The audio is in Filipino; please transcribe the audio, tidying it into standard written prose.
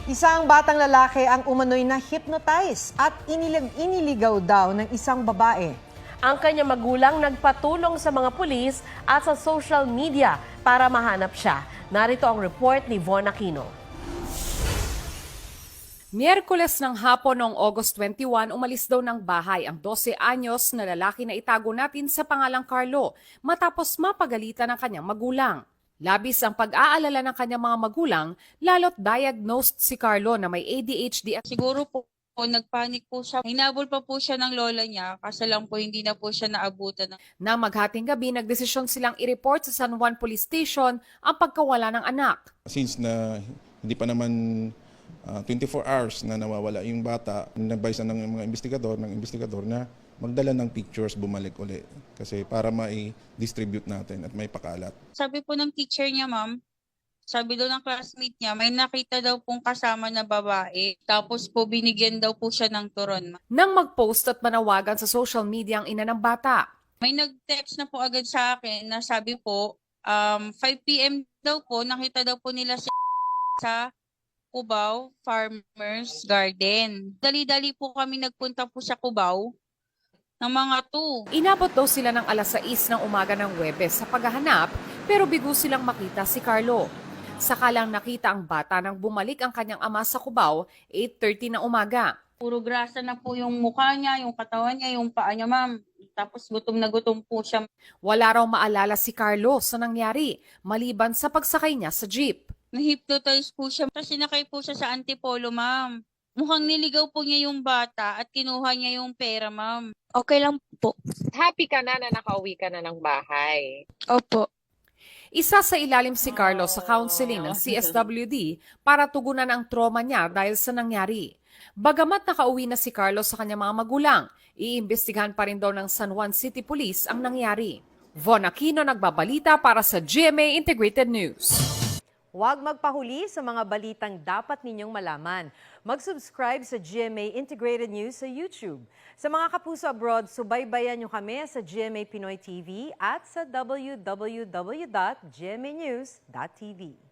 Isang batang lalaki ang umano'y na-hypnotize at iniligaw daw ng isang babae. Ang kanyang magulang nagpatulong sa mga pulis at sa social media para mahanap siya. Narito ang report ni Von Aquino. Miyerkules ng hapon noong August 21, umalis daw ng bahay ang 12 anyos na lalaki na itago natin sa pangalang Carlo matapos mapagalitan ng kanyang magulang. Labis ang pag-aalala ng kanyang mga magulang, lalo't diagnosed si Carlo na may ADHD at Siguro po, nagpanik po siya. Hinabol pa po siya ng lola niya kasi lang po hindi na po siya naabutan. nang maghating gabi, nagdesisyon silang i-report sa San Juan Police Station ang pagkawala ng anak. Since na hindi pa naman 24 hours na nawawala yung bata, nag-advise na ng mga investigador na magdala ng pictures, bumalik uli. Kasi para mai-distribute natin at may pakalat. Sabi po ng teacher niya, ma'am, sabi daw ng classmate niya, may nakita daw pong kasama na babae. Tapos po binigyan daw po siya ng turon, ma'am. Nang mag-post at manawagan sa social media ang ina ng bata. May nag-text na po agad sa akin na sabi po, 5 p.m. daw po, nakita daw po nila sa Cubao Farmers Garden. Dali-dali po kami nagpunta po sa Cubao ng mga 2. Inabot daw sila ng alas 6 ng umaga ng Huwebes sa paghahanap pero bigo silang makita si Carlo. Sakalang nakita ang bata nang bumalik ang kanyang ama sa Cubao, 8:30 ng umaga. Puro grasa na po yung mukha niya, yung katawan niya, yung paa niya, ma'am. Tapos gutom na gutom po siya. Wala raw maalala si Carlo sa nangyari, maliban sa pagsakay niya sa jeep. Na-hypnotize po siya. Tapos sinakay po siya sa Antipolo, ma'am. Mukhang niligaw po niya yung bata at kinuha niya yung pera, ma'am. Okay lang po. Happy ka na na nakauwi ka na ng bahay. Opo. Isa sa ilalim si Carlo sa counseling ng CSWD para tugunan ang trauma niya dahil sa nangyari. Bagamat nakauwi na si Carlo sa kanyang mga magulang, iimbestigahan pa rin daw ng San Juan City Police ang nangyari. Von Aquino nagbabalita para sa GMA Integrated News. Huwag magpahuli sa mga balitang dapat ninyong malaman. Mag-subscribe sa GMA Integrated News sa YouTube. Sa mga kapuso abroad, subaybayan nyo kami sa GMA Pinoy TV at sa www.gmanews.tv.